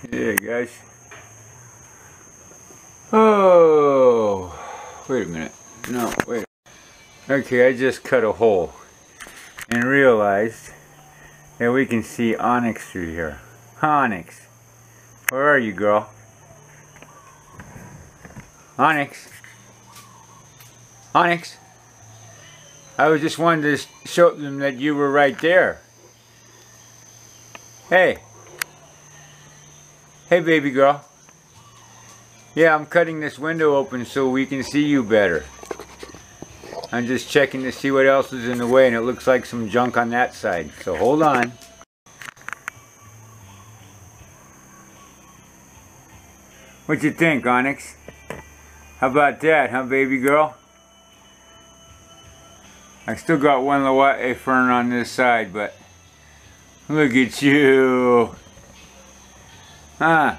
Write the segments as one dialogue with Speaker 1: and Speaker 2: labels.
Speaker 1: Yeah, guys. Oh, wait a minute. No, wait. Okay, I just cut a hole and realized that we can see Onyx through here. Onyx, where are you, girl? Onyx. Onyx. I was just wanted to show them that you were right there. Hey. Hey, baby girl. Yeah, I'm cutting this window open so we can see you better. I'm just checking to see what else is in the way, and it looks like some junk on that side. So hold on. What you think, Onyx? How about that, huh, baby girl? I still got one Loa fern on this side, but look at you. Huh?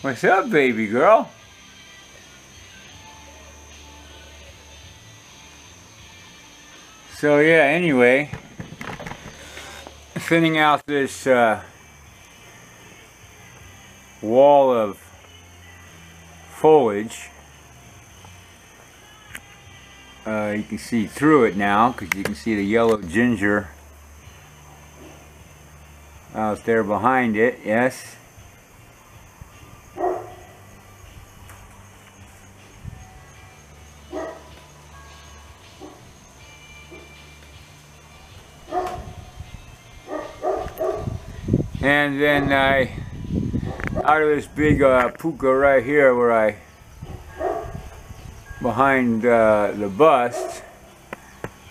Speaker 1: What's up, baby girl? So yeah, anyway, thinning out this wall of foliage. You can see through it now because you can see the yellow ginger out there behind it. Yes. And then out of this big puka right here where behind the bust,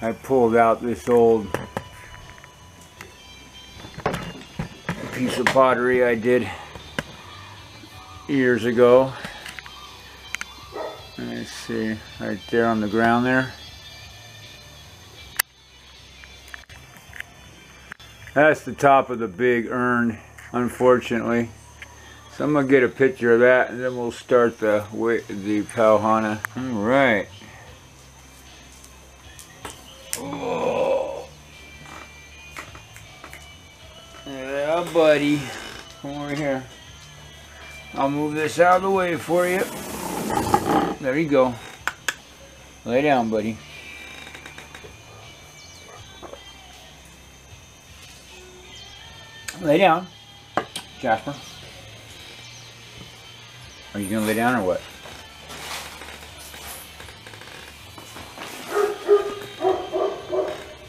Speaker 1: I pulled out this old piece of pottery I did years ago. Let's see, right there on the ground there. That's the top of the big urn, unfortunately. So I'm gonna get a picture of that, and then we'll start the Pau Hana. All right. Oh. Yeah, buddy. Come over here. I'll move this out of the way for you. There you go. Lay down, buddy. Lay down, Jasper. Are you gonna lay down or what?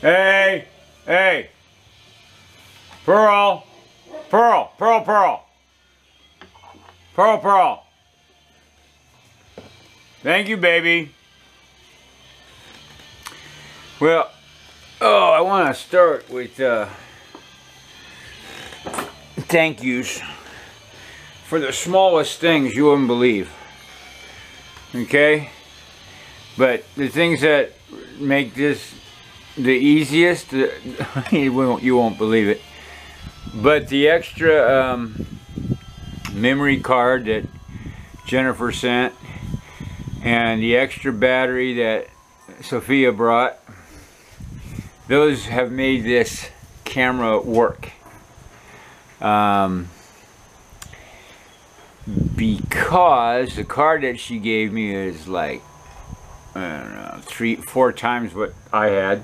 Speaker 1: Hey! Hey! Pearl! Pearl! Pearl! Pearl! Pearl! Pearl! Thank you, baby. Well, I want to start with thank yous for the smallest things you wouldn't believe. Okay? But the things that make this the easiest, you won't believe it. But the extra memory card that Jennifer sent, and the extra battery that Sophia brought, those have made this camera work. Because the card that she gave me is like, I don't know, 3-4 times what I had.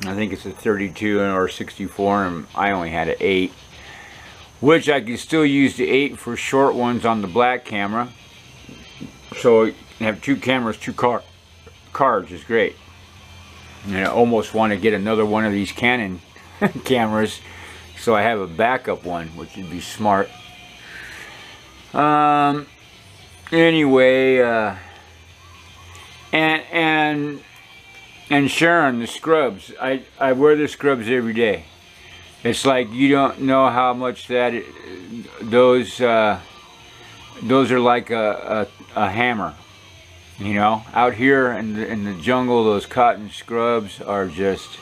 Speaker 1: I think it's a 32 or 64, and I only had an 8, which I can still use the 8 for short ones on the black camera. So you have 2 cameras, 2 cards is great. And I almost want to get another one of these Canon cameras, so I have a backup one, which would be smart. Anyway, and Sharon, the scrubs. I wear the scrubs every day. It's like you don't know how much that those are like a hammer. You know, out here in the jungle, those cotton scrubs are just.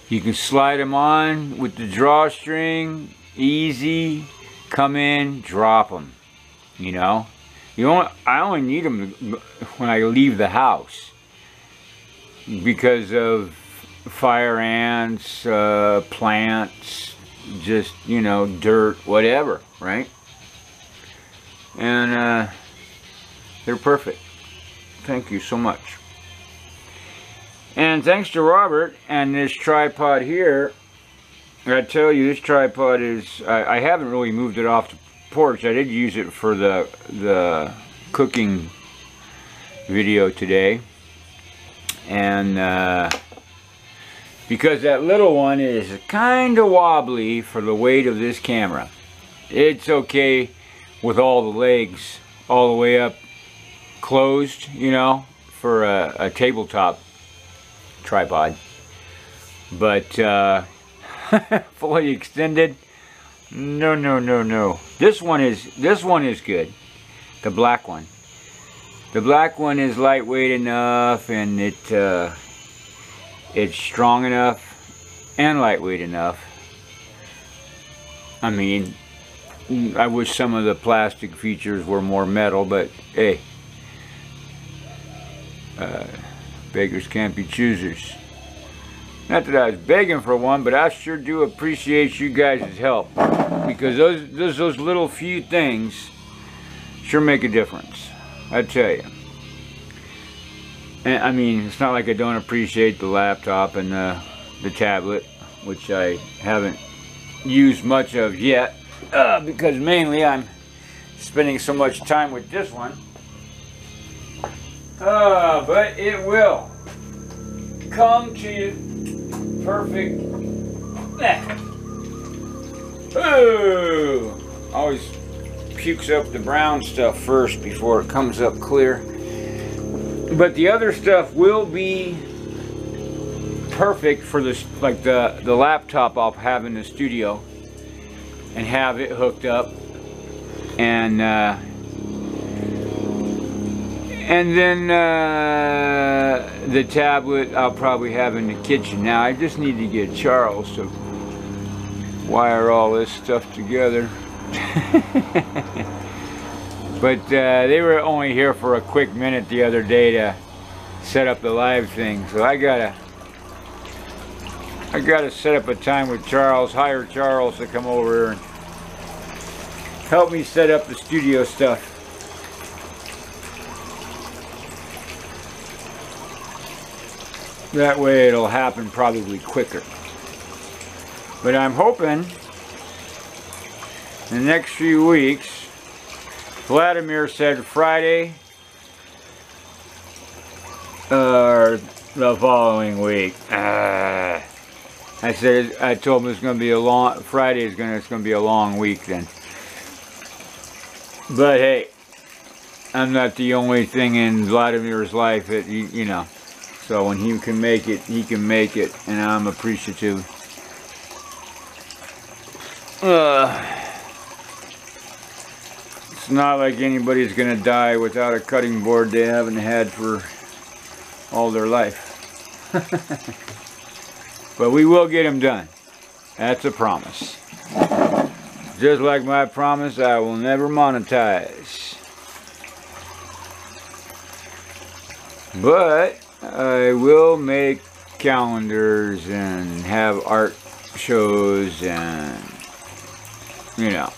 Speaker 1: You can slide them on with the drawstring, easy, come in, drop them, you know. I only need them when I leave the house because of fire ants, plants, just, you know, dirt, whatever, right? And they're perfect. Thank you so much. And thanks to Robert and this tripod here, I tell you, this tripod is, I haven't really moved it off the porch. I did use it for the cooking video today. And because that little one is kind of wobbly for the weight of this camera. It's okay with all the legs all the way up closed, you know, for a tabletop tripod. But fully extended, no. This one is good. The black one. The black one is lightweight enough, and it's strong enough and lightweight enough. I mean, I wish some of the plastic features were more metal, but hey, beggars can't be choosers. Not that I was begging for one, but I sure do appreciate you guys' help, because those little few things sure make a difference, I tell you. And I mean, it's not like I don't appreciate the laptop and the tablet, which I haven't used much of yet, because mainly I'm spending so much time with this one. But it will come to you perfect. Ooh, always pukes up the brown stuff first before it comes up clear. But the other stuff will be perfect for this, like the laptop I'll have in the studio and have it hooked up, and then the tablet I'll probably have in the kitchen. Now I just need to get Charles to wire all this stuff together. But they were only here for a quick minute the other day to set up the live thing, so I gotta set up a time with Charles, hire Charles to come over and help me set up the studio stuff. That way it'll happen probably quicker. But I'm hoping in the next few weeks, Vladimir said Friday or the following week. I told him it's going to be a long, it's going to be a long week then. But hey, I'm not the only thing in Vladimir's life that, you know. So when he can make it, he can make it, and I'm appreciative. It's not like anybody's gonna die without a cutting board they haven't had for all their life. But we will get them done. That's a promise. Just like my promise, I will never monetize. But I will make calendars and have art shows and, you know,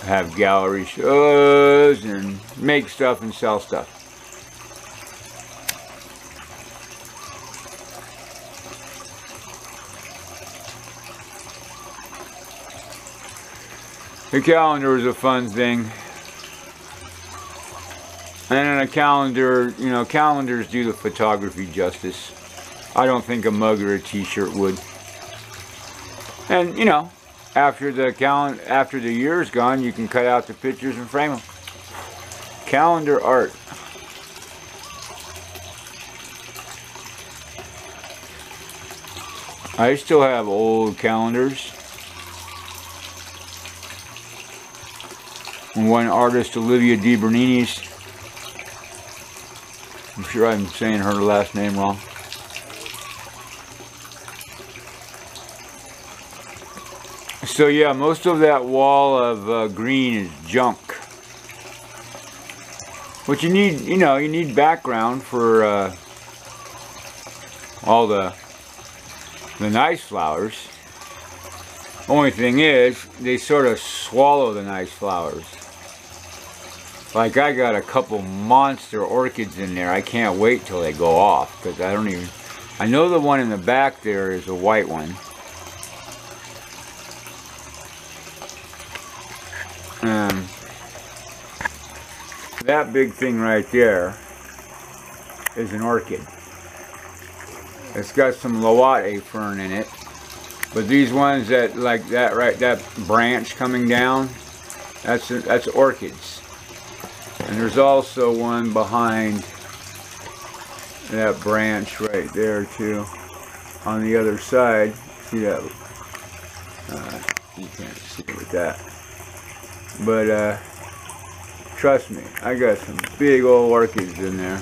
Speaker 1: have gallery shows and make stuff and sell stuff. The calendar is a fun thing. And in a calendar, you know, calendars do the photography justice. I don't think a mug or a t-shirt would. And, you know, after the year's gone, you can cut out the pictures and frame them. Calendar art. I still have old calendars. And one artist, Olivia DiBernini's. I'm sure I'm saying her last name wrong. So yeah, most of that wall of green is junk. But you need, you know, you need background for all the nice flowers. Only thing is, they sort of swallow the nice flowers. Like I got a couple monster orchids in there. I can't wait till they go off, because I don't even, I know the one in the back there is a white one. That big thing right there is an orchid. It's got some Loate fern in it. But these ones that, like that, right, that branch coming down, that's orchids. And there's also one behind that branch right there too, on the other side. See that? You can't see it with that. But trust me, I got some big old orchids in there.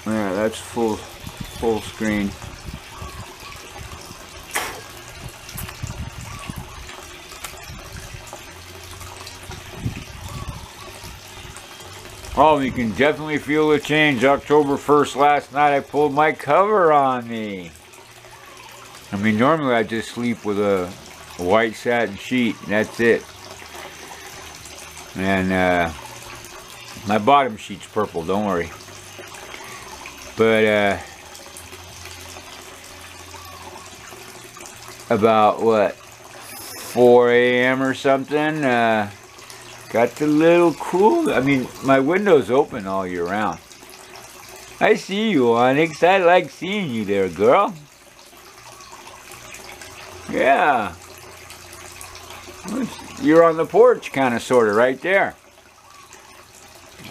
Speaker 1: Yeah, that's full screen. Oh, you can definitely feel the change. October 1st last night, I pulled my cover on me. I mean, normally I just sleep with a white satin sheet, and that's it. And my bottom sheet's purple, don't worry. But about what, 4 a.m. or something, got the little cool. I mean, my window's open all year round. I see you, Onyx. I like seeing you there, girl. Yeah. You're on the porch, kind of, sort of, right there.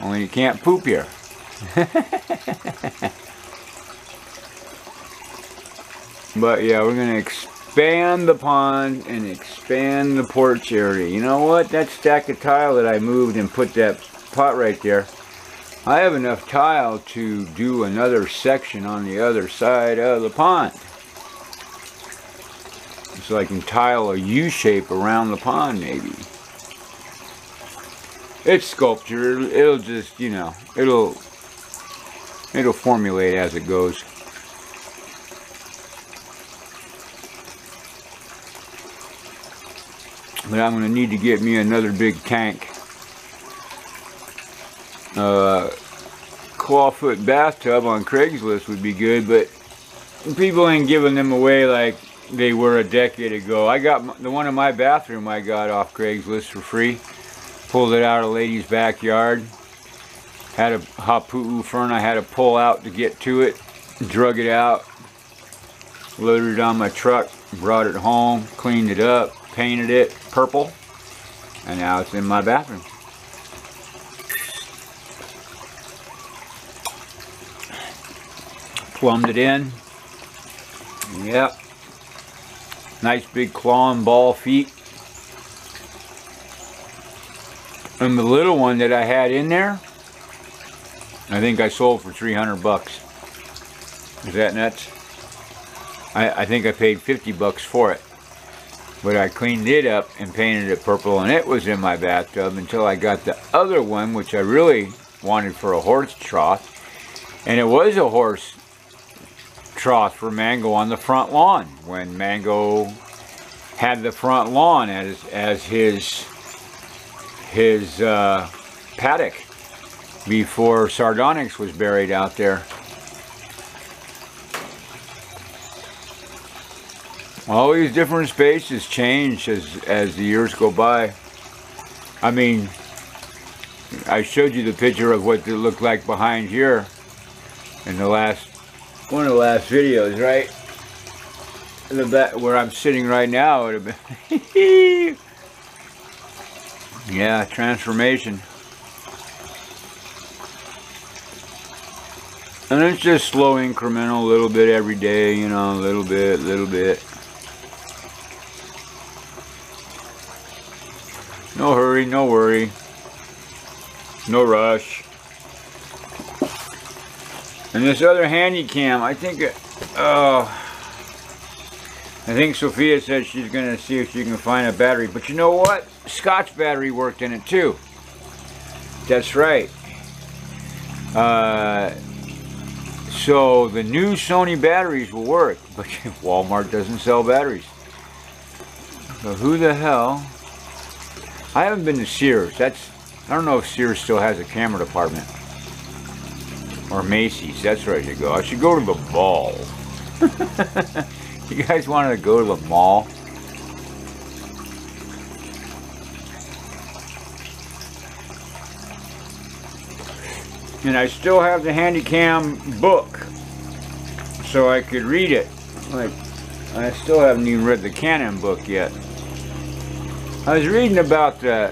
Speaker 1: Only you can't poop here. But yeah, we're going to expand the pond and expand the porch area. You know what? That stack of tile that I moved and put that pot right there, I have enough tile to do another section on the other side of the pond. So I can tile a U shape around the pond, maybe. It's sculpture. It'll just, you know, it'll formulate as it goes. But I'm going to need to get me another big tank. Clawfoot bathtub on Craigslist would be good, but people ain't giving them away like they were a decade ago. I got the one in my bathroom I got off Craigslist for free. Pulled it out of a lady's backyard. Had a hapu'u fern I had to pull out to get to it. Drug it out. Loaded it on my truck. Brought it home. Cleaned it up. Painted it purple. And now it's in my bathroom. Plumbed it in. Yep. Nice big claw and ball feet. And the little one that I had in there, I think I sold for 300 bucks. Is that nuts? I think I paid 50 bucks for it. But I cleaned it up and painted it purple, and it was in my bathtub until I got the other one, which I really wanted for a horse trough. And it was a horse trough for Mango on the front lawn, when Mango had the front lawn as his paddock before Sardonyx was buried out there. All these different spaces change as the years go by. I mean, I showed you the picture of what it looked like behind here in the one of the last videos, right? In the back where I'm sitting right now would have been yeah, transformation. And it's just slow incremental, a little bit every day, you know, a little bit, little bit. No hurry, no worry. No rush. And this other handy cam, I think I think Sophia said she's going to see if she can find a battery. But you know what? Scotch battery worked in it too. That's right. So the new Sony batteries will work. But Walmart doesn't sell batteries. So who the hell? I haven't been to Sears. I don't know if Sears still has a camera department. Or Macy's. That's where I should go. I should go to the mall. You guys wanted to go to the mall? And I still have the Handycam book, so I could read it. Like, I still haven't even read the Canon book yet. I was reading about the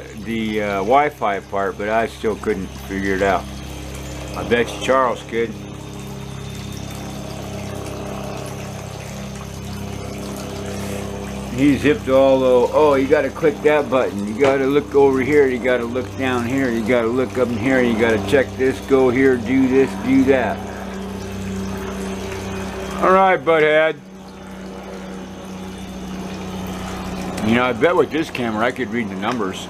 Speaker 1: Wi-Fi part, but I still couldn't figure it out. I bet you Charles could. He's hipped all over. Oh, you gotta click that button. You gotta look over here. You gotta look down here. You gotta look up in here. You gotta check this, go here, do this, do that. Alright, butthead. You know, I bet with this camera I could read the numbers.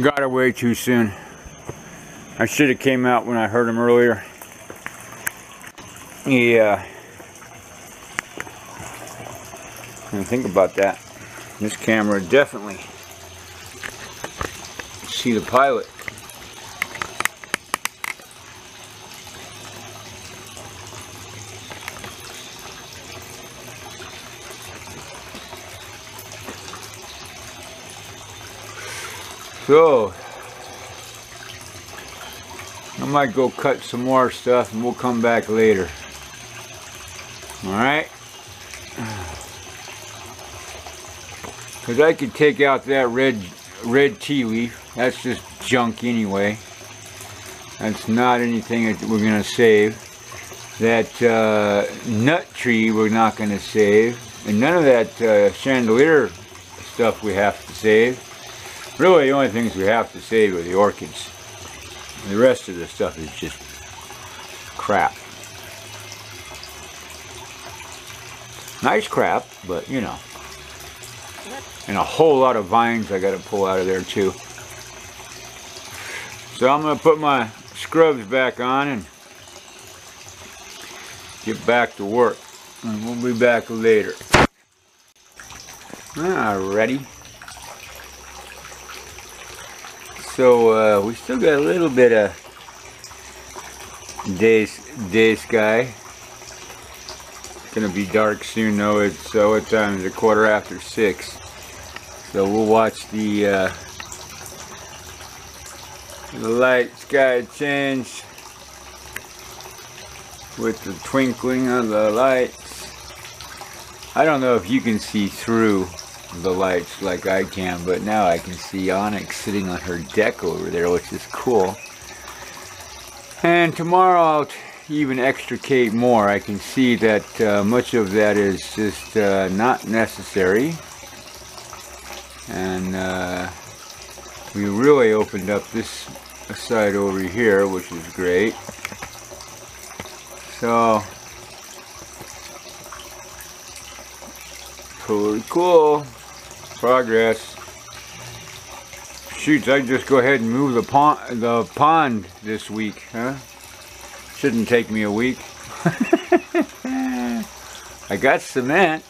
Speaker 1: Got away too soon. I should have came out when I heard him earlier. Yeah. I think about that. This camera definitely see the pilot. So, I might go cut some more stuff and we'll come back later. Alright? Because I could take out that red tea leaf. That's just junk anyway. That's not anything that we're going to save. That nut tree we're not going to save. And none of that chandelier stuff we have to save. Really, the only things we have to save are the orchids. The rest of the stuff is just crap. Nice crap, but you know. And a whole lot of vines I got to pull out of there too. So I'm going to put my scrubs back on and get back to work. And we'll be back later. Alrighty. So we still got a little bit of day sky. It's gonna be dark soon though. It's what time is it? 6:15. So we'll watch the light sky change with the twinkling of the lights. I don't know if you can see through the lights like I can, but now I can see Onyx sitting on her deck over there, which is cool. And tomorrow I'll even extricate more. I can see that much of that is just not necessary, and we really opened up this side over here, which is great. So pretty cool. Progress. Shoots, I'd just go ahead and move the pond this week, huh? Shouldn't take me a week. I got cement.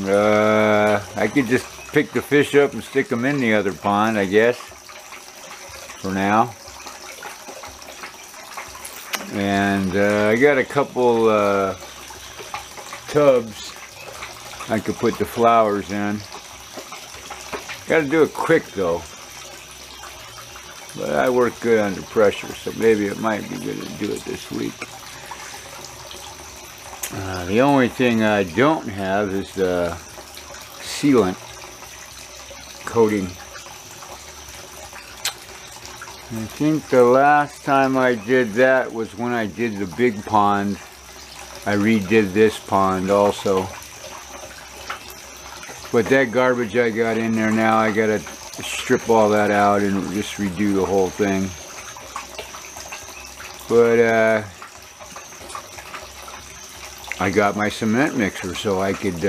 Speaker 1: I could just pick the fish up and stick them in the other pond, I guess. For now. And I got a couple tubs I could put the flowers in. Got to do it quick though. But I work good under pressure, so maybe it might be good to do it this week. The only thing I don't have is the sealant coating. I think the last time I did that was when I did the big pond. I redid this pond also. But that garbage I got in there now, I gotta strip all that out and just redo the whole thing. But I got my cement mixer so I could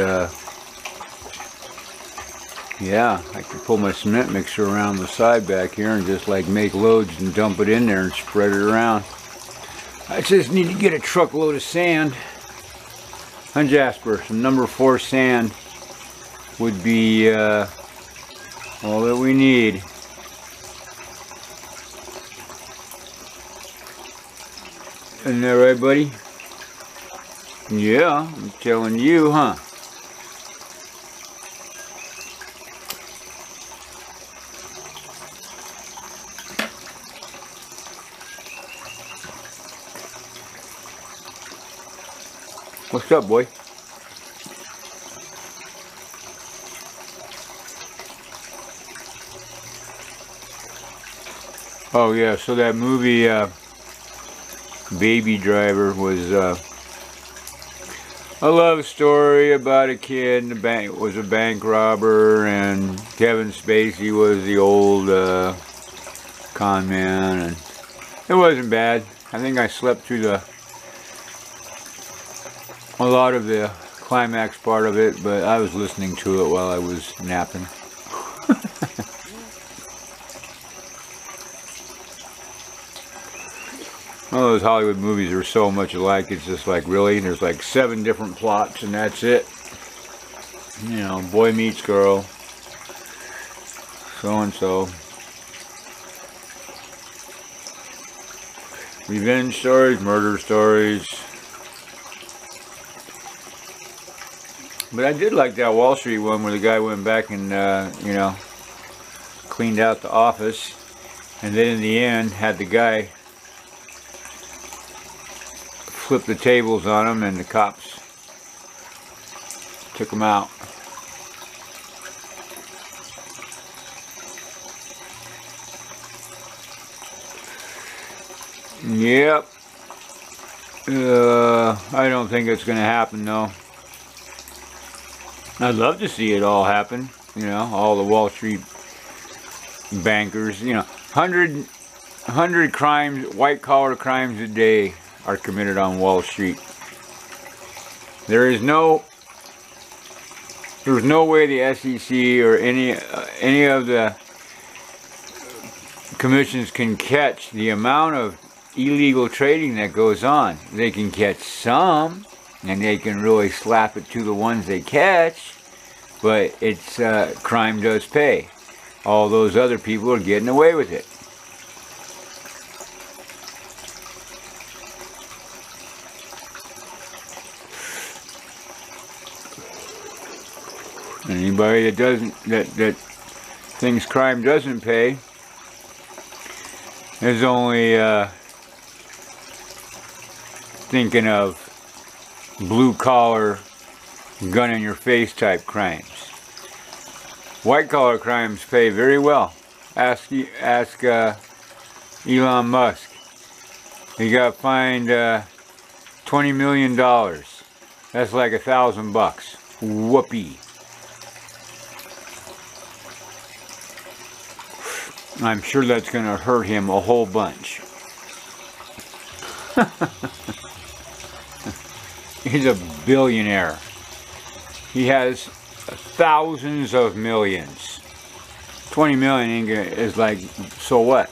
Speaker 1: yeah, I could pull my cement mixer around the side back here and just like make loads and dump it in there and spread it around. I just need to get a truckload of sand. And Jasper, some number 4 sand would be all that we need. Isn't that right, buddy? Yeah, I'm telling you, huh? What's up, boy? Oh yeah, so that movie Baby Driver was a love story about a kid in the bank, was a bank robber, and Kevin Spacey was the old con man, and it wasn't bad. I think I slept through a lot of the climax part of it, but I was listening to it while I was napping. One of those Hollywood movies are so much alike, it's just like, really? There's like 7 different plots and that's it. You know, boy meets girl. So and so. Revenge stories, murder stories. But I did like that Wall Street one where the guy went back and, you know, cleaned out the office. And then in the end had the guy flip the tables on him and the cops took him out. Yep. I don't think it's going to happen though. I'd love to see it all happen, you know, all the Wall Street bankers, you know, 100 crimes, white collar crimes a day are committed on Wall Street. There's no way the SEC or any of the commissions can catch the amount of illegal trading that goes on. They can catch some, and they can really slap it to the ones they catch, but it's crime does pay. All those other people are getting away with it. Anybody that doesn't, that thinks crime doesn't pay is only thinking of blue collar, gun in your face type crimes. White collar crimes pay very well. Ask Elon Musk. He got fined $20 million. That's like $1,000. Whoopee. I'm sure that's going to hurt him a whole bunch. He's a billionaire. He has thousands of millions. 20 million is like, so what?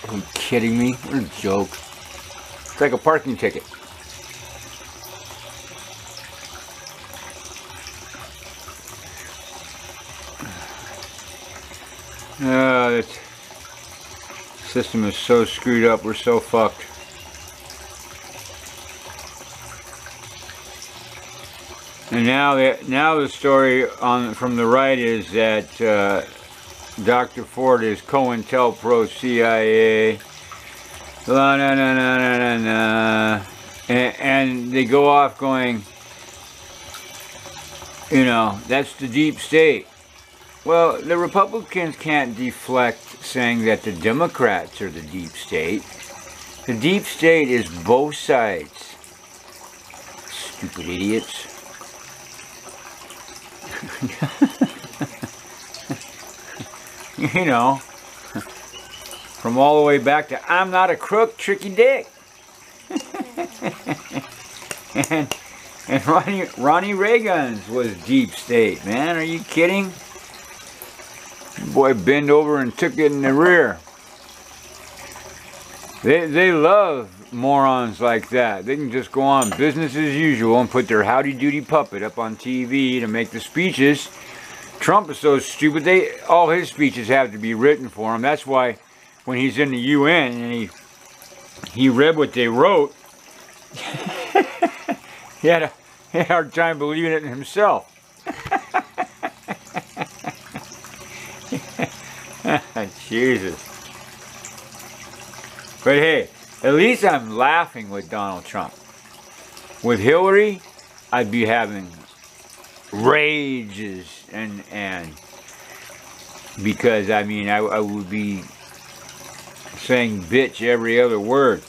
Speaker 1: Are you kidding me? What a joke. It's like a parking ticket. That system is so screwed up, we're so fucked. And now the story from the right is that Dr. Ford is COINTELPRO CIA. And they go off going, you know, that's the deep state. Well, the Republicans can't deflect saying that the Democrats are the deep state. The deep state is both sides. Stupid idiots. You know, from all the way back to I'm not a crook, tricky dick. and Ronnie Reagan's was deep state, man. Are you kidding? Boy, bend over and took it in the rear. They love morons like that. They can just go on business as usual and put their howdy-doody puppet up on TV to make the speeches. Trump is so stupid, all his speeches have to be written for him. That's why when he's in the UN and he read what they wrote, he had a hard time believing it himself. Jesus. But hey, at least I'm laughing with Donald Trump. With Hillary, I'd be having rages and because I mean I would be saying bitch every other word,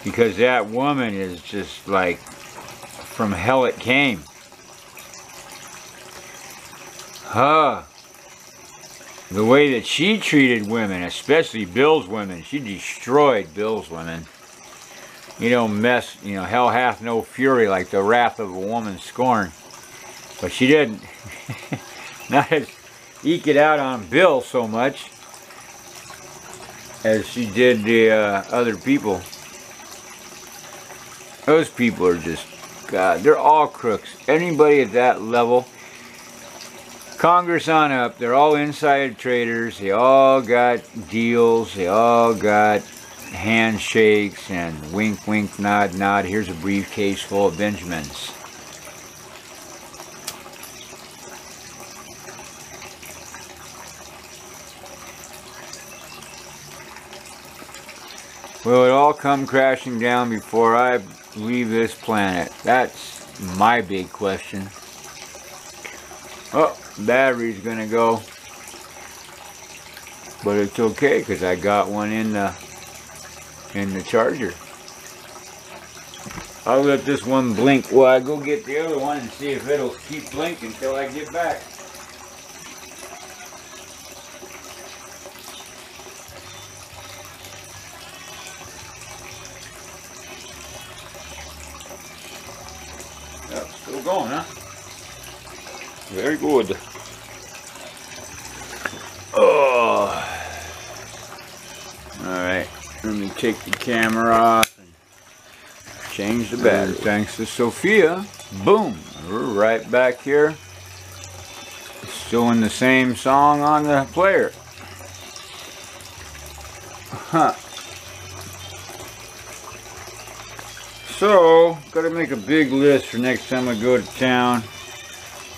Speaker 1: because that woman is just like from hell it came. The way that she treated women, especially Bill's women, she destroyed Bill's women. You know, hell hath no fury like the wrath of a woman scorned. But she didn't. Not as eke it out on Bill so much as she did the other people. Those people are just, God, they're all crooks. Anybody at that level, Congress on up, they're all inside traders. They all got deals. They all got handshakes and wink, wink, nod, nod. Here's a briefcase full of Benjamins. Will it all come crashing down before I leave this planet? That's my big question. Oh, battery's gonna go. But it's okay, because I got one in the charger. I'll let this one blink while I go get the other one and see if it'll keep blinking until I get back. Yep, still going, huh? Very good. Oh. Alright, let me take the camera off and change the battery. Thanks to Sophia, boom, we're right back here. Still in the same song on the player. Huh. So, gotta make a big list for next time I go to town.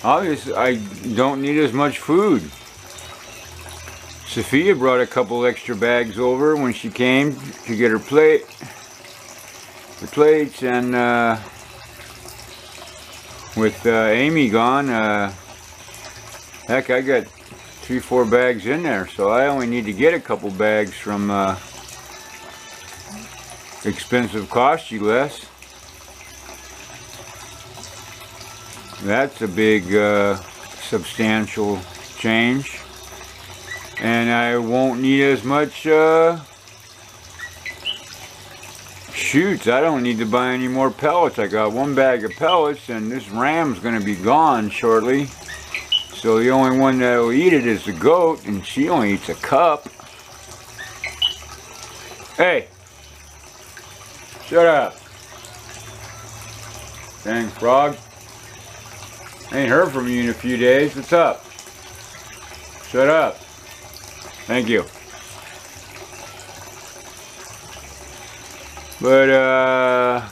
Speaker 1: Obviously, I don't need as much food. Sophia brought a couple extra bags over when she came to get her the plates, and with Amy gone, heck, I got 3-4 bags in there, so I only need to get a couple bags from Expensive Cost You Less. That's a big substantial change, and I won't need as much shoots. I don't need to buy any more pellets. I got 1 bag of pellets, and this ram's going to be gone shortly, so the only one that will eat it is the goat, and she only eats a cup. Hey, shut up, dang frog. I ain't heard from you in a few days. What's up? Shut up. Thank you. But,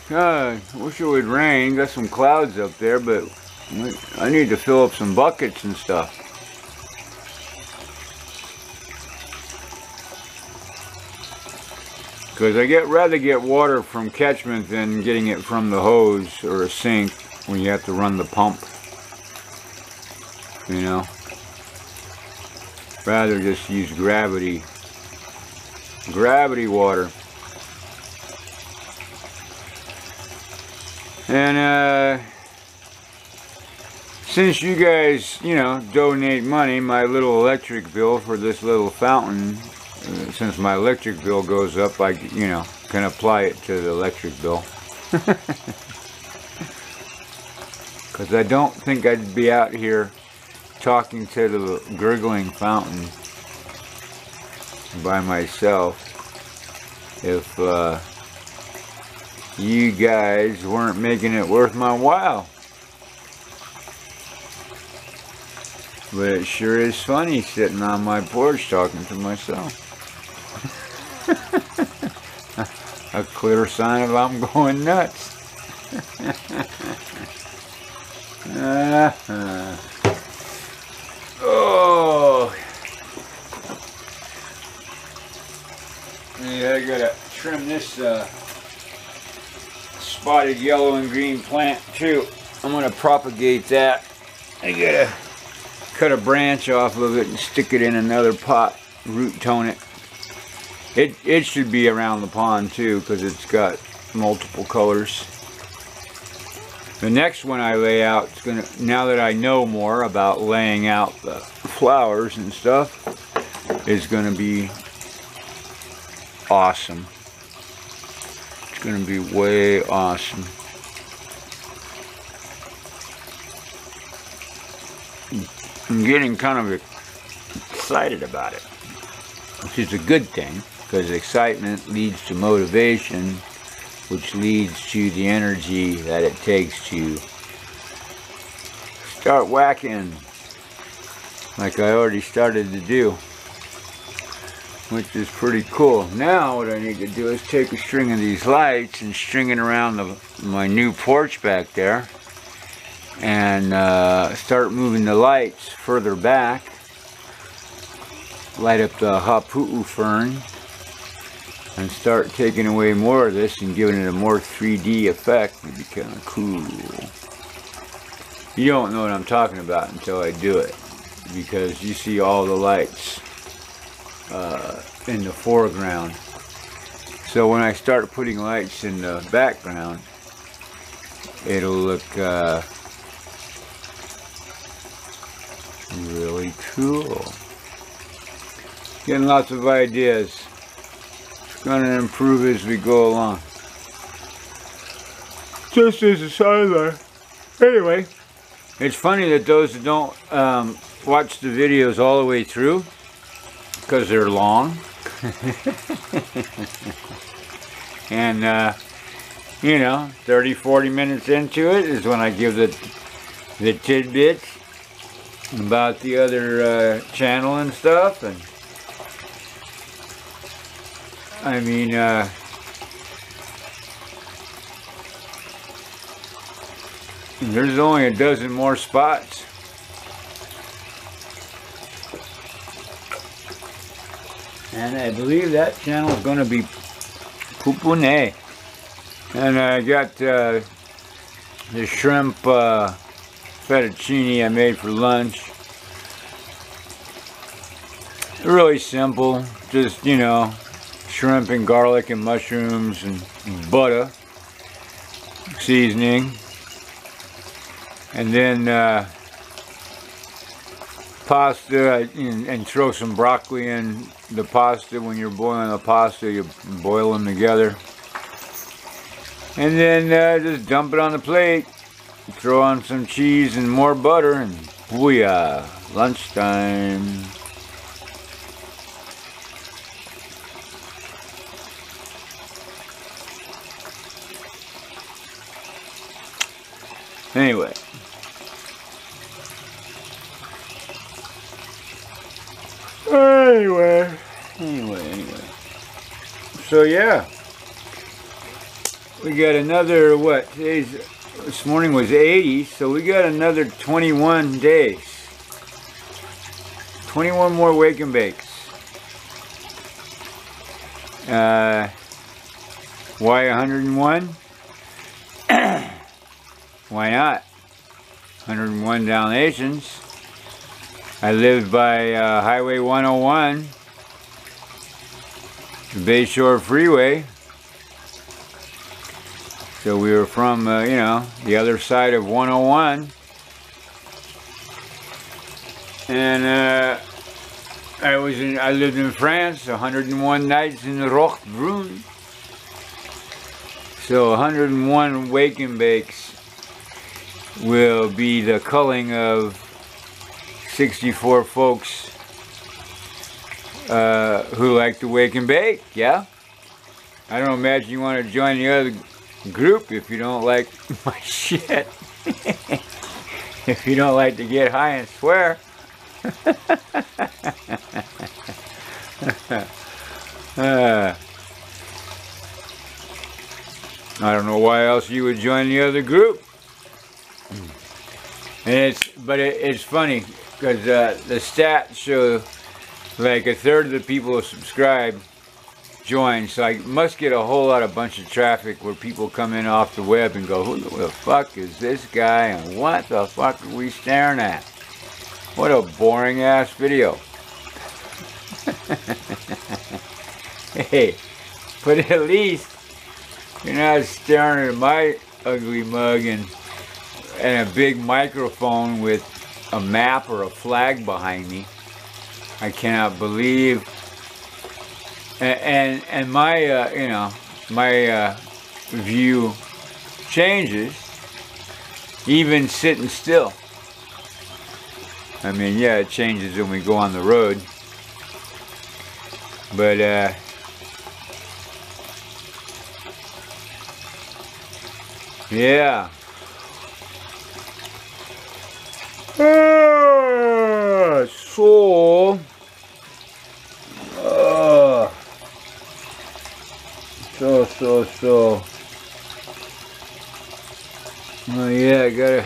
Speaker 1: God, I wish it would rain. Got some clouds up there, but I need to fill up some buckets and stuff. Because I rather get water from catchment than getting it from the hose or a sink when you have to run the pump. You know, rather just use gravity water. And since you guys, you know, donate money, my little electric bill for this little fountain, since my electric bill goes up, I, you know, can apply it to the electric bill. Because I don't think I'd be out here talking to the gurgling fountain by myself if you guys weren't making it worth my while. But it sure is funny sitting on my porch talking to myself. A clear sign of I'm going nuts. Oh, yeah, I gotta trim this spotted yellow and green plant too. I'm gonna propagate that. I gotta cut a branch off of it and stick it in another pot, root tone it. It should be around the pond too, because it's got multiple colors. The next one I lay out is gonna, now that I know more about laying out the flowers and stuff, is gonna be awesome. It's gonna be way awesome. I'm getting kind of excited about it, which is a good thing, because excitement leads to motivation, which leads to the energy that it takes to start whacking, like I already started to do, which is pretty cool. Now what I need to do is take a string of these lights and string it around my new porch back there, and start moving the lights further back, light up the hapu'u fern, and start taking away more of this and giving it a more 3D effect. It'd be kind of cool. You don't know what I'm talking about until I do it, because you see all the lights in the foreground. So when I start putting lights in the background, it'll look really cool. Getting lots of ideas. Going to improve as we go along. Just as a sideline. Anyway, it's funny that those that don't watch the videos all the way through, because they're long. And you know, 30-40 minutes into it is when I give the tidbits about the other channel and stuff. And I mean, there's only a dozen more spots. And I believe that channel is going to be Pupune. And I got the shrimp fettuccine I made for lunch. Really simple, just, you know, shrimp and garlic and mushrooms and butter seasoning, and then pasta, and throw some broccoli in the pasta. When you're boiling the pasta, you boil them together, and then just dump it on the plate, throw on some cheese and more butter, and booyah, lunchtime. Anyway, so yeah, we got another, what, this morning was 80, so we got another 21 days, 21 more wake and bakes. Why 101? Why not? 101 Dalmatians. I lived by Highway 101, the Bayshore Freeway. So we were from, you know, the other side of 101. And I lived in France, 101 nights in Roquebrune. So 101 wake and bakes will be the culling of 64 folks who like to wake and bake, yeah? I don't imagine you want to join the other group if you don't like my shit. If you don't like to get high and swear. I don't know why else you would join the other group. And it's funny because the stats show like a third of the people who subscribe join, so I must get a whole lot of bunch of traffic where people come in off the web and go, who the fuck is this guy and what the fuck are we staring at? What a boring ass video. Hey, but at least you're not staring at my ugly mug and a big microphone with a map or a flag behind me. I cannot believe. And my you know, my view changes even sitting still. I mean, yeah, it changes when we go on the road, but yeah. So. Oh yeah, I gotta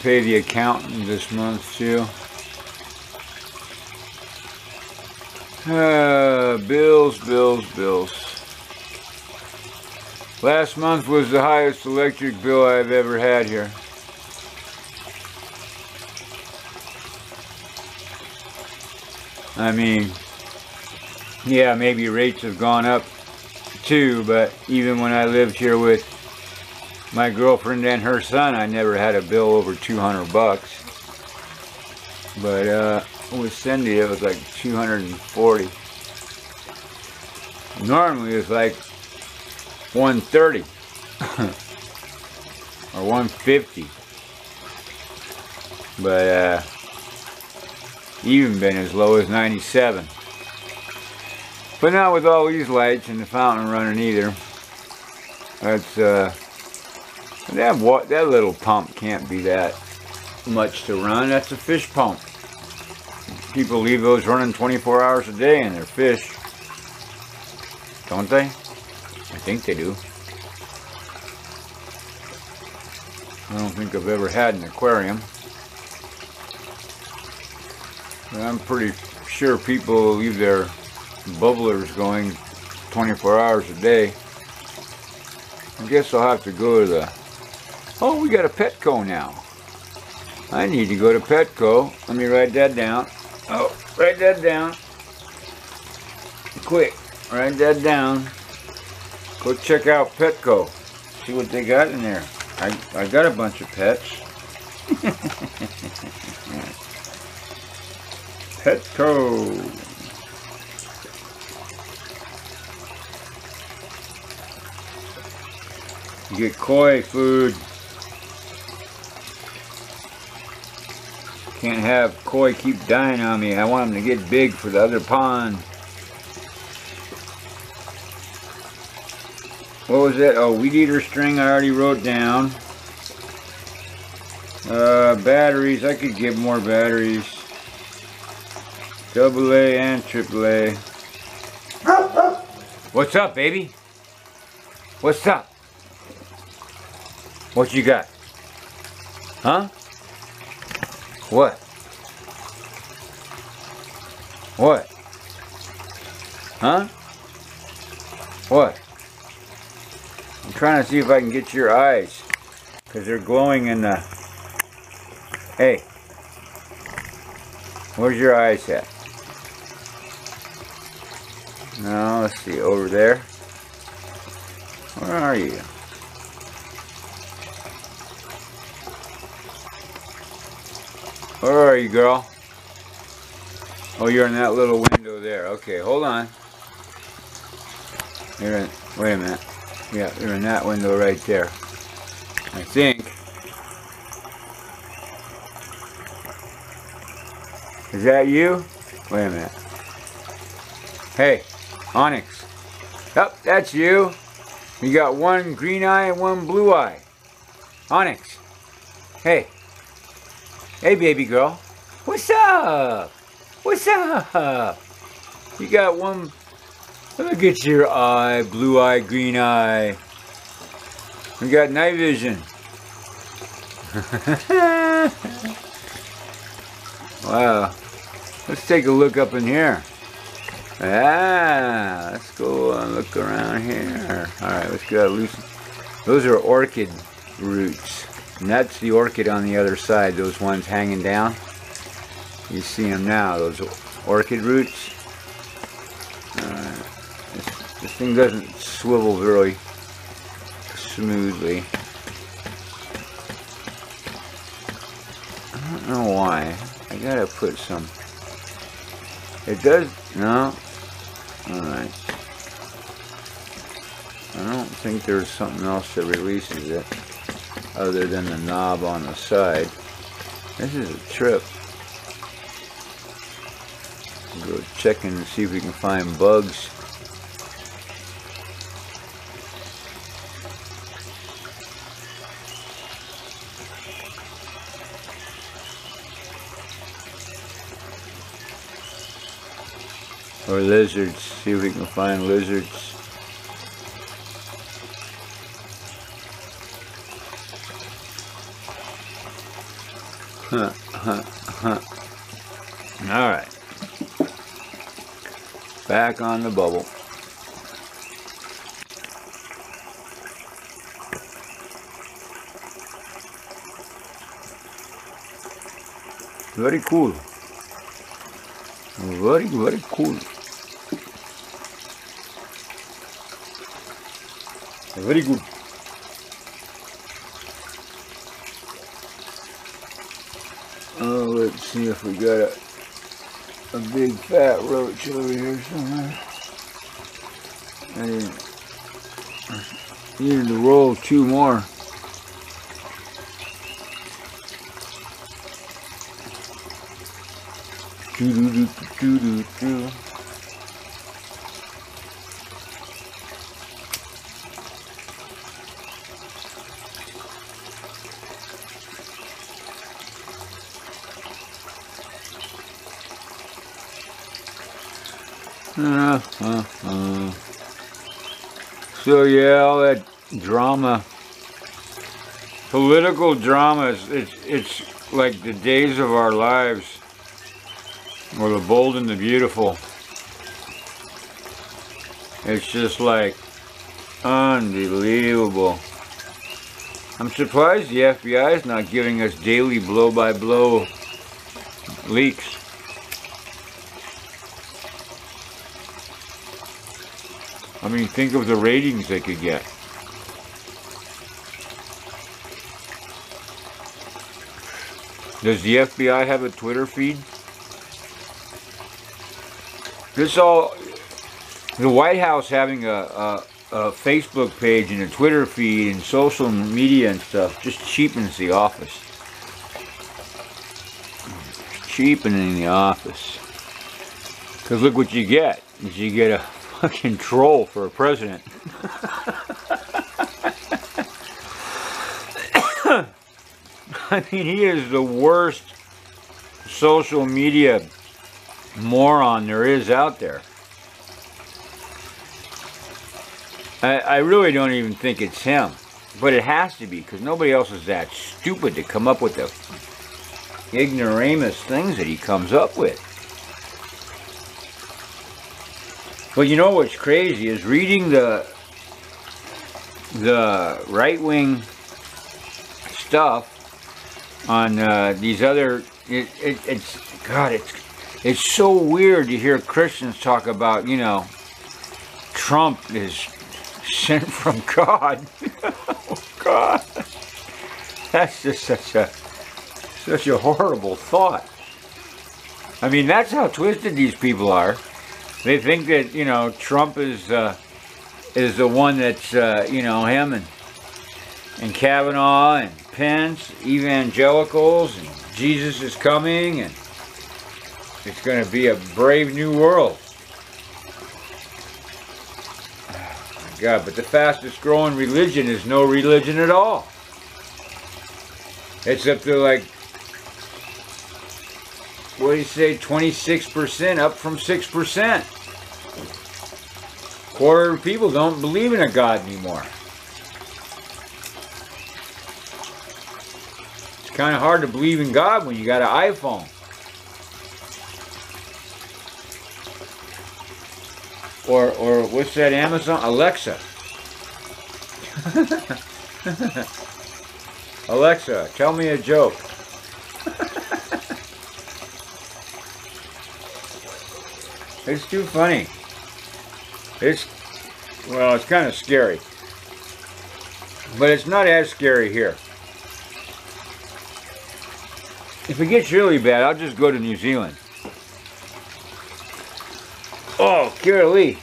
Speaker 1: pay the accountant this month too. Bills. Last month was the highest electric bill I've ever had here. I mean, yeah, maybe rates have gone up too, but even when I lived here with my girlfriend and her son, I never had a bill over 200 bucks. But with Cindy, it was like 240. Normally it's like 130 or 150. But even been as low as 97. But not with all these lights and the fountain running either. That's that little pump can't be that much to run. That's a fish pump. People leave those running 24 hours a day and they're fish. Don't they? I think they do. I don't think I've ever had an aquarium. But I'm pretty sure people leave their bubblers going 24 hours a day. I guess I'll have to go to the... Oh, we got a Petco now. I need to go to Petco. Let me write that down. Oh, write that down. Quick, write that down. Go check out Petco. See what they got in there. I got a bunch of pets. Petco. You get koi food. Can't have koi keep dying on me. I want them to get big for the other pond. What was that? Oh, weed eater string I already wrote down. Batteries. I could get more batteries. AA and AAA. What's up, baby? What's up? What you got? Huh? What? What? Huh? What? I'm trying to see if I can get your eyes, because they're glowing in the... Hey. Where's your eyes at? No, let's see, over there. Where are you? Where are you, girl? Oh, you're in that little window there. Okay, hold on. You're in, wait a minute. Yeah, you're in that window right there. I think. Is that you? Wait a minute. Hey, Onyx. Yep, that's you. You got one green eye and one blue eye. Onyx. Hey. Hey, baby girl. What's up? What's up? You got one. Look at your eye. Blue eye, green eye. We got night vision. Wow. Let's take a look up in here. Ah, let's go and look around here. Alright, let's go loosen. Those are orchid roots. And that's the orchid on the other side, those ones hanging down. You see them now, those orchid roots. This thing doesn't swivel very smoothly. I don't know why. I gotta put some. It does. No. Alright. I don't think there's something else that releases it other than the knob on the side. This is a trip. Go checking and see if we can find bugs. Or lizards, see if we can find lizards. Alright. Back on the bubble. Very cool. Very, very cool. Very good. Oh, let's see if we got a big fat roach over here somewhere. I needed to roll two more. Do-do-do-do-do-do. So yeah, all that drama, political drama, it's like the days of our lives, or the bold and the beautiful. It's just like unbelievable. I'm surprised the FBI is not giving us daily blow-by-blow leaks. I mean, think of the ratings they could get. Does the FBI have a Twitter feed? This all, the White House having a Facebook page and a Twitter feed and social media and stuff just cheapens the office. Cheapening the office. Because look what you get. You get a fucking troll for a president. I mean, he is the worst social media moron there is out there. I really don't even think it's him, but it has to be, because nobody else is that stupid to come up with the ignoramus things that he comes up with. But you know what's crazy is reading the right-wing stuff on these other it's so weird to hear Christians talk about, you know, Trump is sent from God. Oh God, that's just such a horrible thought. I mean, that's how twisted these people are. They think that, you know, Trump is the one that's you know, him and Kavanaugh and Pence, evangelicals, and Jesus is coming, and it's going to be a brave new world. Oh my God, but the fastest growing religion is no religion at all. It's up to like, what do you say, 26%, up from 6%. Quarter of people don't believe in a God anymore. It's kind of hard to believe in God when you got an iPhone. Or what's that, Amazon? Alexa. Alexa, tell me a joke. It's too funny. Well, it's kind of scary. But it's not as scary here. If it gets really bad, I'll just go to New Zealand. Oh, Keaau Lee,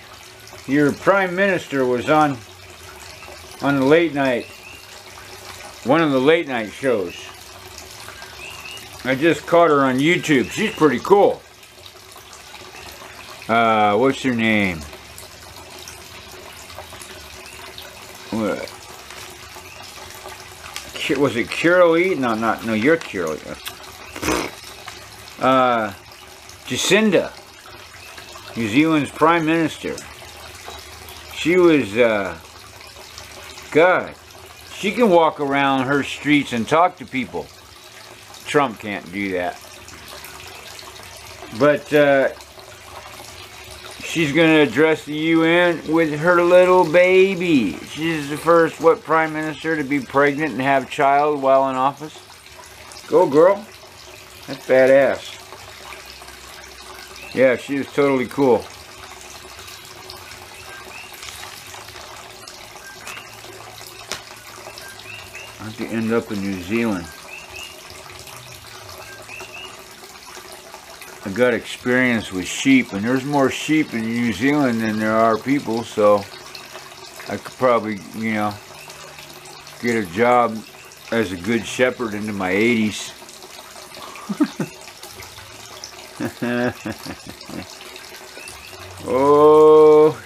Speaker 1: your Prime Minister was on the late night, one of the late night shows. I just caught her on YouTube. She's pretty cool. What's her name? What? Was it Keaau Lee? No, you're Keaau Lee. Jacinda, New Zealand's Prime Minister. She was, God, she can walk around her streets and talk to people. Trump can't do that. But, she's going to address the UN with her little baby. She's the first, Prime Minister to be pregnant and have a child while in office. Go, girl. That's badass. Yeah, she is totally cool. I have to end up in New Zealand. I got experience with sheep, and there's more sheep in New Zealand than there are people, so I could probably, you know, get a job as a good shepherd into my 80s. Oh,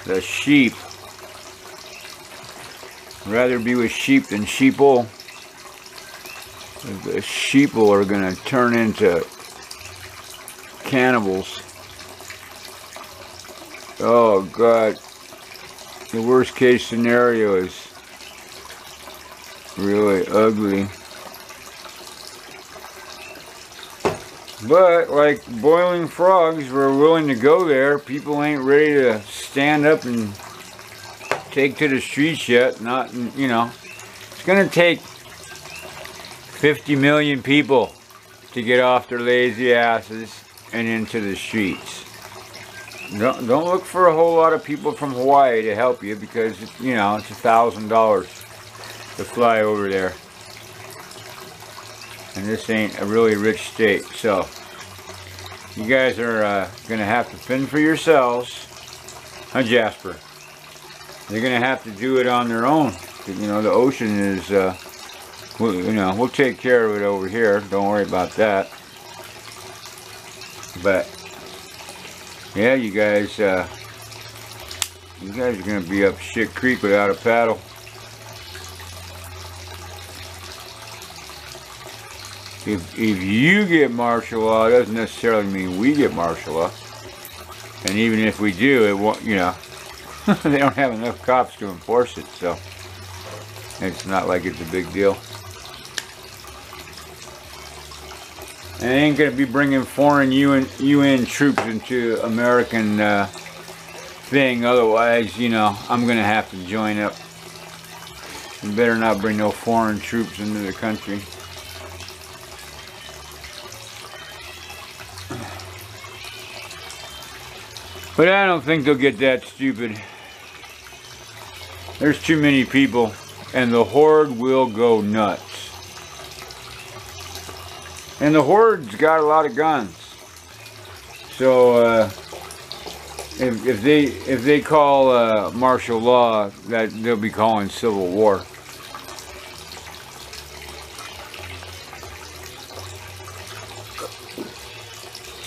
Speaker 1: the sheep. Rather be with sheep than sheeple. The sheeple are going to turn into cannibals. Oh God, the worst case scenario is really ugly. But like boiling frogs, we're willing to go there. People ain't ready to stand up and take to the streets yet. Not, you know, it's going to take 50 million people to get off their lazy asses and into the streets. Don't look for a whole lot of people from Hawaii to help you, because, you know, it's $1,000 to fly over there. And this ain't a really rich state, so you guys are going to have to fend for yourselves. Huh, Jasper? They're going to have to do it on their own. You know, the ocean is, you know, we'll take care of it over here. Don't worry about that. But yeah, you guys are going to be up shit creek without a paddle. If you get martial law, it doesn't necessarily mean we get martial law. And even if we do, it won't, you know, they don't have enough cops to enforce it, so it's not like it's a big deal. And they ain't going to be bringing foreign UN troops into American thing, otherwise, you know, I'm going to have to join up. You better not bring no foreign troops into the country. But I don't think they'll get that stupid. There's too many people, and the horde will go nuts. And the horde's got a lot of guns. So if they call martial law, that they'll be calling civil war.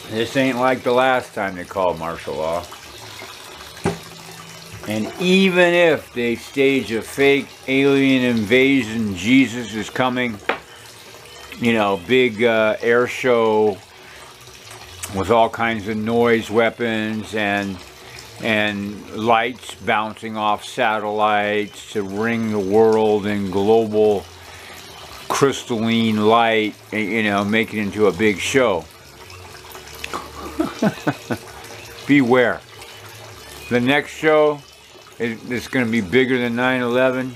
Speaker 1: This ain't like the last time they called martial law. And even if they stage a fake alien invasion, Jesus is coming, you know, big air show with all kinds of noise weapons and lights bouncing off satellites to ring the world in global crystalline light, you know, make it into a big show. Beware. The next show is going to be bigger than 9/11.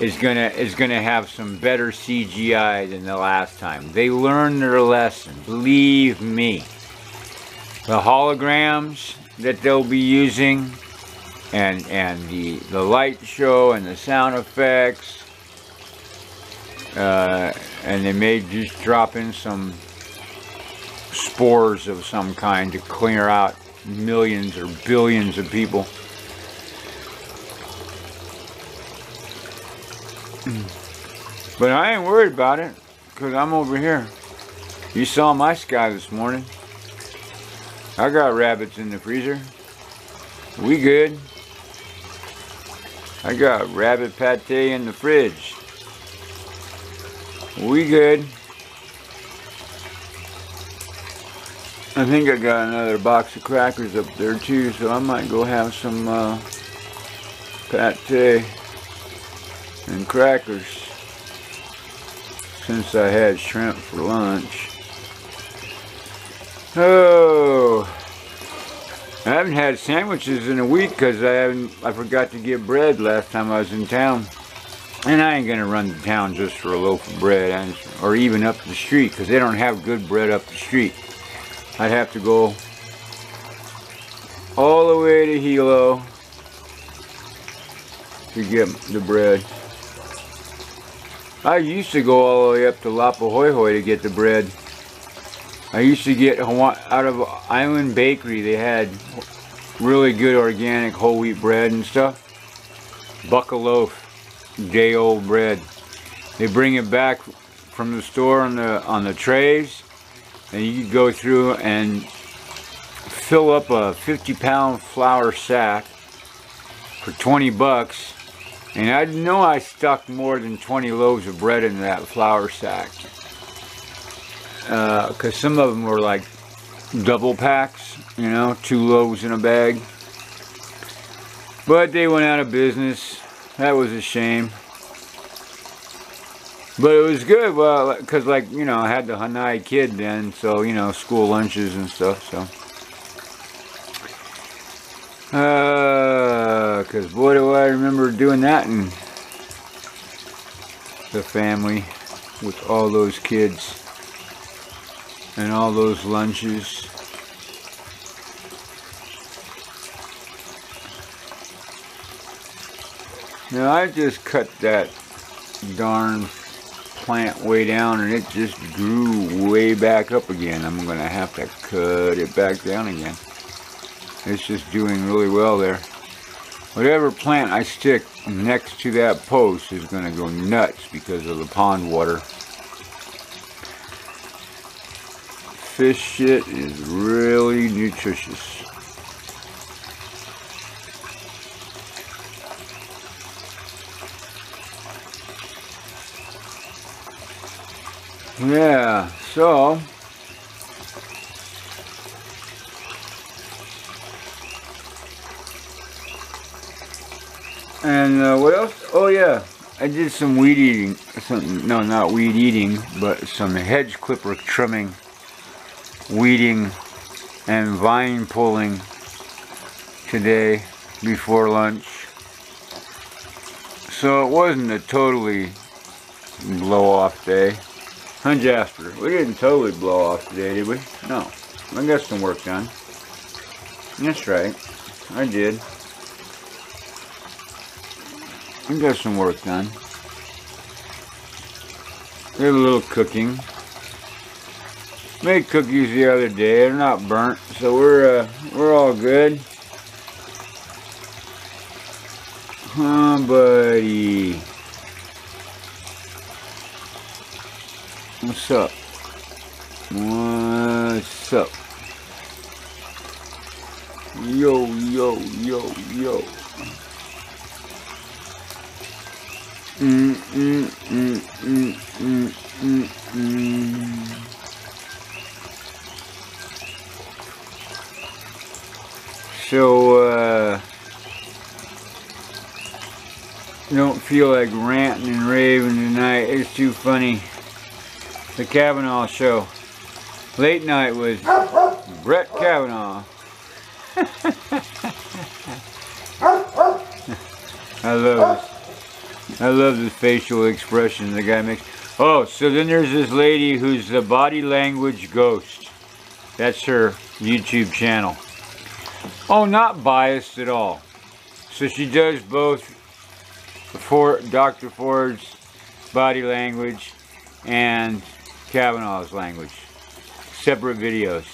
Speaker 1: Is gonna have some better CGI than the last time. They learned their lesson. Believe me. The holograms that they'll be using, and the light show and the sound effects, and they may just drop in some spores of some kind to clear out millions or billions of people. But I ain't worried about it, because I'm over here. You saw my sky this morning. I got rabbits in the freezer. We good. I got rabbit pate in the fridge. We good. I think I got another box of crackers up there too, so I might go have some pate and crackers since I had shrimp for lunch. Oh, I haven't had sandwiches in a week because I forgot to get bread last time I was in town. And I ain't gonna run to town just for a loaf of bread, or even up the street, because they don't have good bread up the street. I'd have to go all the way to Hilo to get the bread. I used to go all the way up to Lapahoihoi to get the bread. I used to get out of Island Bakery. They had really good organic whole wheat bread and stuff. Buck a loaf, day old bread. They bring it back from the store on the trays, and you could go through and fill up a 50-pound flour sack for 20 bucks. And I know I stuck more than 20 loaves of bread in that flour sack. Because some of them were like double packs, you know, 2 loaves in a bag. But they went out of business. That was a shame. But it was good, well, because, like, you know, I had the Hanai kid then, so, you know, school lunches and stuff, so. Because boy do I remember doing that in the family with all those kids and all those lunches. Now I just cut that darn plant way down and it just grew way back up again. I'm gonna have to cut it back down again. It's just doing really well there. Whatever plant I stick next to that post is gonna go nuts because of the pond water. Fish shit is really nutritious. Yeah, so and what else? Oh yeah, I did some weed eating. No, not weed eating, but some hedge clipper trimming, weeding, and vine pulling today before lunch. So it wasn't a totally blow off day. Huh, Jasper? We didn't totally blow off today, did we? No. I got some work done. That's right. I did. I got some work done. Did a little cooking. Made cookies the other day. They're not burnt, so we're all good. Huh, buddy? What's up? What's up? Yo, yo, yo, yo. So, don't feel like ranting and raving tonight. It's too funny. The Kavanaugh show. Late night with Brett Kavanaugh. I love the facial expression the guy makes. Oh, so then there's this lady who's the body language ghost. That's her YouTube channel. Oh, not biased at all. So she does both Dr. Ford's body language and Kavanaugh's language. Separate videos.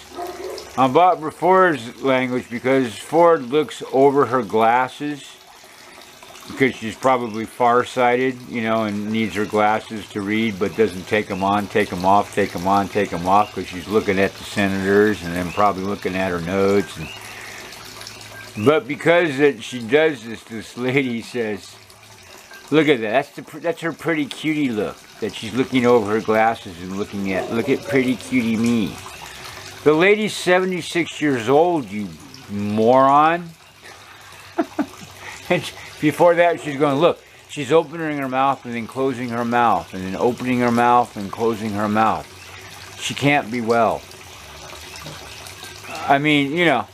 Speaker 1: On Bob Ford's language, because Ford looks over her glasses, because she's probably farsighted, you know, and needs her glasses to read, but doesn't take them on, take them off, take them on, take them off, because she's looking at the senators and then probably looking at her notes. But because she does this lady says, look at that, that's her pretty cutie look, that she's looking over her glasses and looking at, look at pretty cutie me. The lady's 76 years old, you moron. And before that, she's going, look, she's opening her mouth and then closing her mouth, and then opening her mouth and closing her mouth. She can't be well. I mean, you know.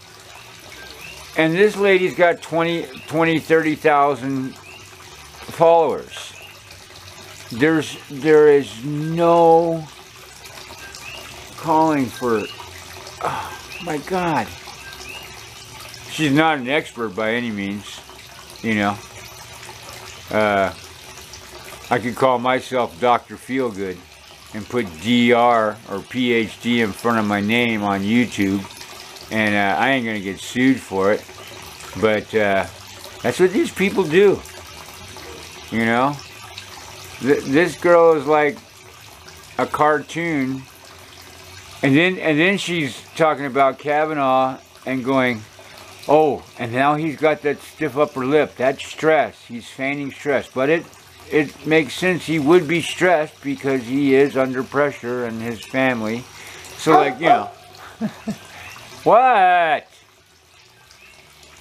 Speaker 1: And this lady's got 30,000 followers. There is no calling for, oh my God. She's not an expert by any means, you know. I could call myself Dr. Feelgood and put DR or PhD in front of my name on YouTube, and I ain't gonna get sued for it. But that's what these people do, you know. This girl is like a cartoon, and then she's talking about Kavanaugh and going, oh, and now he's got that stiff upper lip. That's stress. He's feigning stress. But it makes sense. He would be stressed because he is under pressure and his family. So, like, you know. What?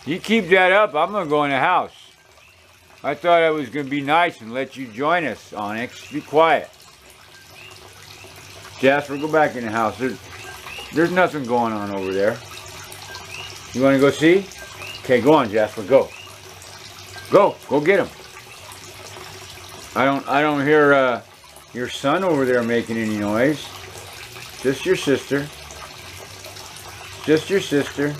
Speaker 1: You keep that up, I'm going to go in the house. I thought I was going to be nice and let you join us, Onyx. Be quiet. Jasper, go back in the house. There's nothing going on over there. You want to go see? Okay, go on, Jasper. Go. Go get him. I don't hear your son over there making any noise. Just your sister. Just your sister.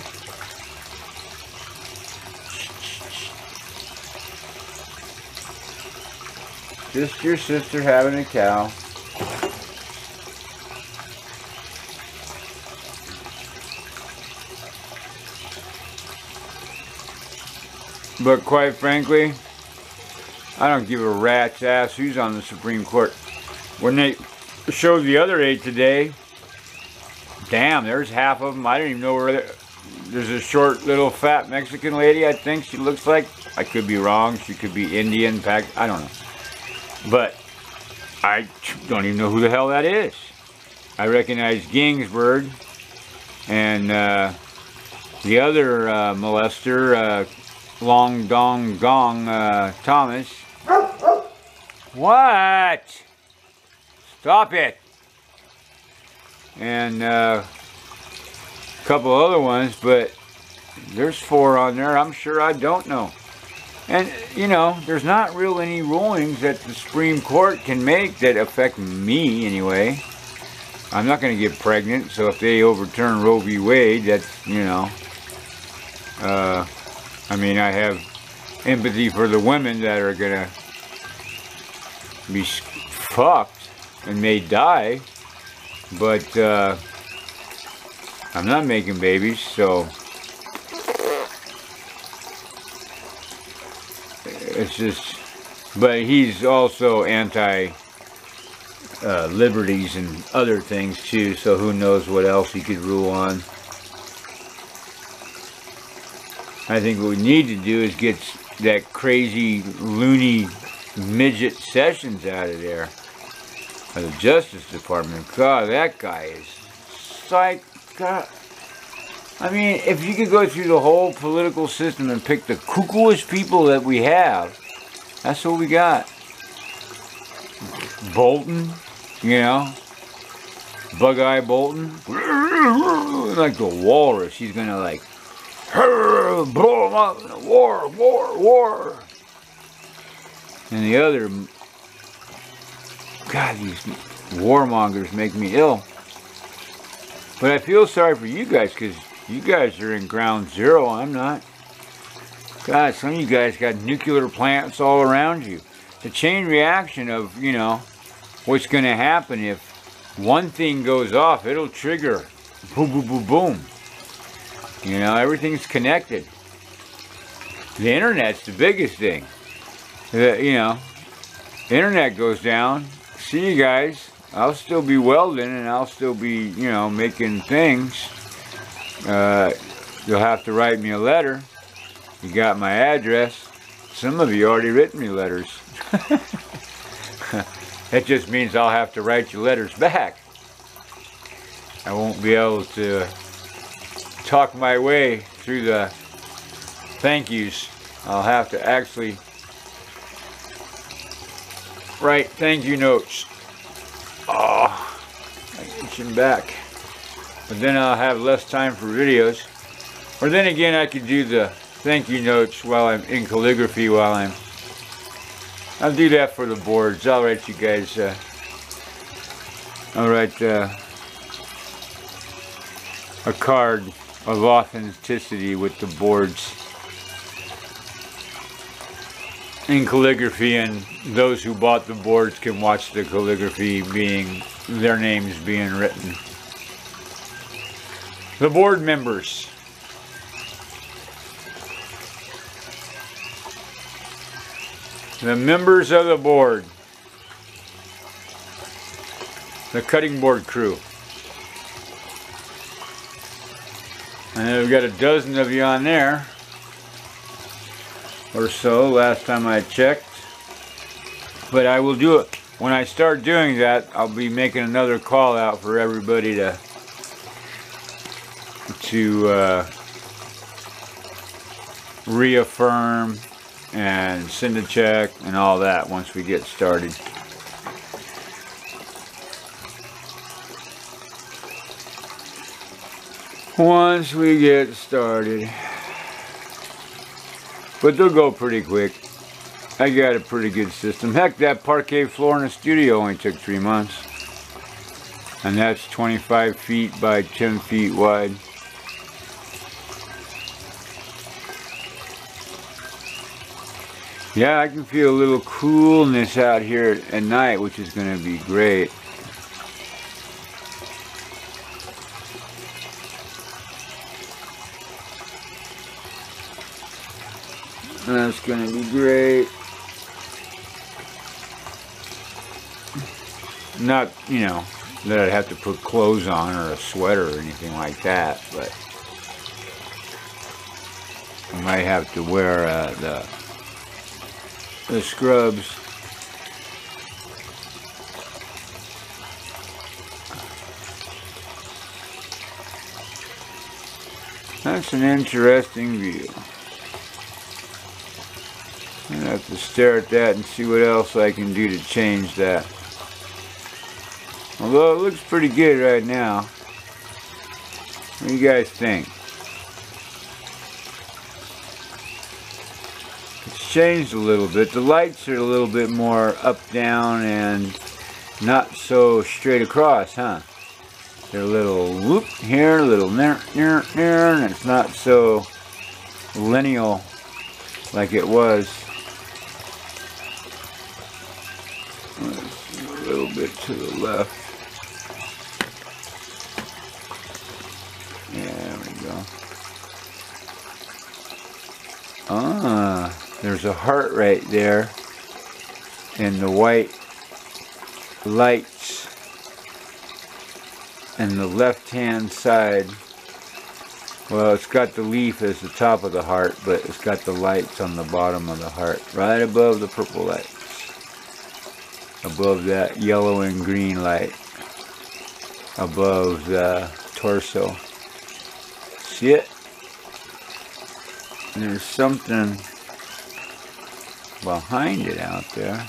Speaker 1: Just your sister having a cow. But quite frankly, I don't give a rat's ass who's on the Supreme Court. When they showed the other 8 today, damn, there's half of them. I didn't even know where there's a short little fat Mexican lady, I think she looks like. I could be wrong. She could be Indian, I don't know. But I don't even know who the hell that is. I recognize Ginsburg and the other molester, Long Dong Gong Thomas. What? Stop it. And a couple other ones, but there's 4 on there. I'm sure I don't know. And, you know, there's not really any rulings that the Supreme Court can make that affect me anyway. I'm not going to get pregnant, so if they overturn Roe v. Wade, that's, you know, I mean, I have empathy for the women that are gonna be fucked and may die, but I'm not making babies, so it's just. But he's also anti liberties and other things too, so who knows what else he could rule on. I think what we need to do is get that crazy, loony midget Sessions out of there. Of the Justice Department. God, that guy is psych. God. I mean, if you could go through the whole political system and pick the cuckooest people that we have, that's what we got. Bolton, you know, Bug-Eye Bolton, like the walrus. He's gonna like blow him up. War, war, war. And the other, God, these warmongers make me ill. But I feel sorry for you guys, because you guys are in ground zero. I'm not. God, some of you guys got nuclear plants all around you. The chain reaction of, you know, what's going to happen if one thing goes off, it'll trigger boom, boom, boom, boom. You know, everything's connected. The internet's the biggest thing. You know, the internet goes down. See you guys. I'll still be welding and I'll still be, you know, making things. You'll have to write me a letter. You got my address. Some of you already written me letters. That just means I'll have to write you letters back. I won't be able to talk my way through the thank yous. I'll have to actually write thank you notes. Oh, I'm itching back. But then I'll have less time for videos. Or then again, I could do the thank you notes while I'm in calligraphy while I'll do that for the boards. I'll write you guys, I'll write a card of authenticity with the boards in calligraphy, and those who bought the boards can watch the calligraphy being, their names being written. The board members. The members of the board. The cutting board crew. And we've got a dozen of you on there. Or so, last time I checked. But I will do it. When I start doing that, I'll be making another call out for everybody to reaffirm and send a check and all that once we get started. Once we get started. But they'll go pretty quick. I got a pretty good system. Heck, that parquet floor in the studio only took 3 months. And that's 25 feet by 10 feet wide. Yeah, I can feel a little coolness out here at night, which is going to be great. That's going to be great. Not, you know, that I'd have to put clothes on or a sweater or anything like that, but I might have to wear the scrubs. That's an interesting view. I'm gonna have to stare at that and see what else I can do to change that. Although it looks pretty good right now. What do you guys think? It's changed a little bit. The lights are a little bit more up, down, and not so straight across, huh? They're a little whoop here, a little there, and it's not so lineal like it was. A little bit to the left. Yeah, there we go. Ah, there's a heart right there. And the white lights in the left hand side. Well, it's got the leaf as the top of the heart, but it's got the lights on the bottom of the heart, right above the purple lights, above that yellow and green light, above the torso. See it? And there's something behind it out there,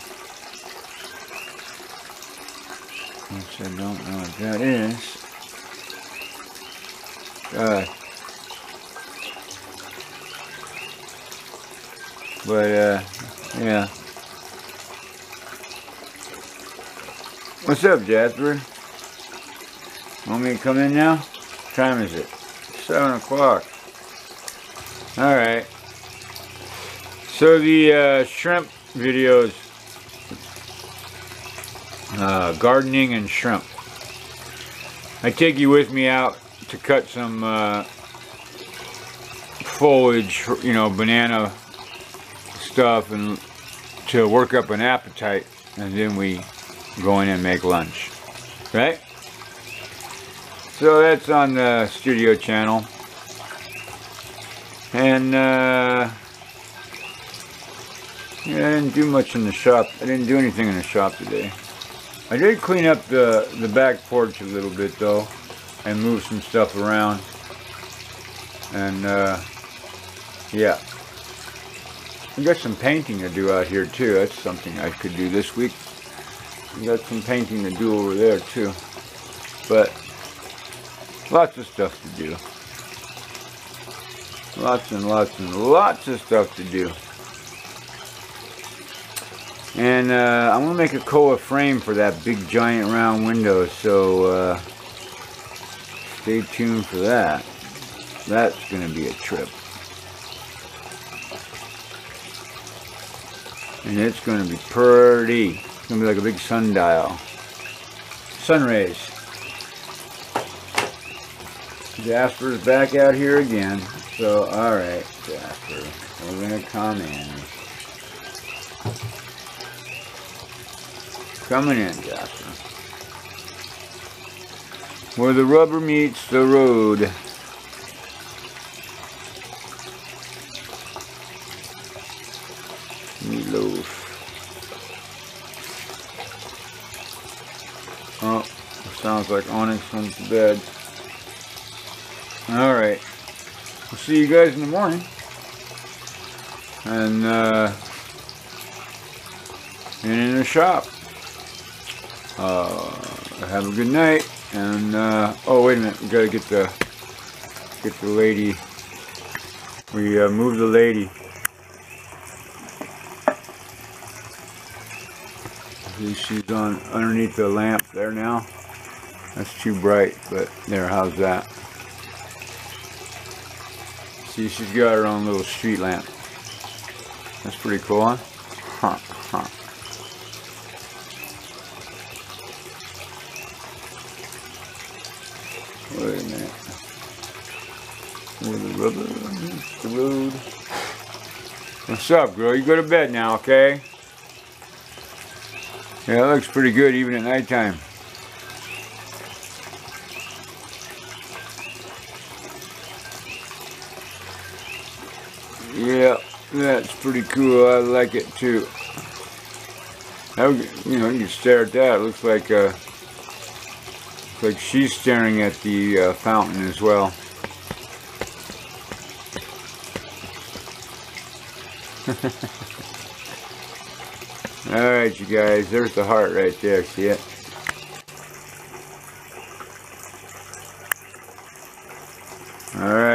Speaker 1: which I don't know what that is. But yeah. What's up, Jasper? Want me to come in now? What time is it? 7 o'clock. Alright. So the shrimp videos, gardening and shrimp. I take you with me out to cut some foliage, you know, banana stuff, and to work up an appetite, and then we go in and make lunch, right? So that's on the studio channel. And yeah, I didn't do much in the shop. I didn't do anything in the shop today. I did clean up the back porch a little bit though, and move some stuff around. And yeah, we got some painting to do out here too. That's something I could do this week. We got some painting to do over there too. But lots of stuff to do. Lots and lots and lots of stuff to do. And I'm going to make a koa frame for that big giant round window, so stay tuned for that. That's going to be a trip. And it's going to be pretty. It's going to be like a big sundial. Sun rays. Jasper's back out here again. So, alright, Jasper. We're going to come in. Coming in, Jasper. Where the rubber meets the road. Meatloaf. Oh, sounds like Onyx went to bed. Alright. We'll see you guys in the morning. And in the shop. Have a good night. And oh wait a minute, we gotta get the lady. We moved the lady. See, she's on underneath the lamp there now. That's too bright, but there, how's that? See, she's got her own little street lamp. That's pretty cool, huh? Huh, huh. Wait a minute. Where the rubber meets the road. What's up, girl? You go to bed now, okay? Yeah, it looks pretty good even at nighttime. Yeah, that's pretty cool. I like it too. You know, you can stare at that. It looks like she's staring at the fountain as well. Alright, you guys, there's the heart right there, see it? Alright.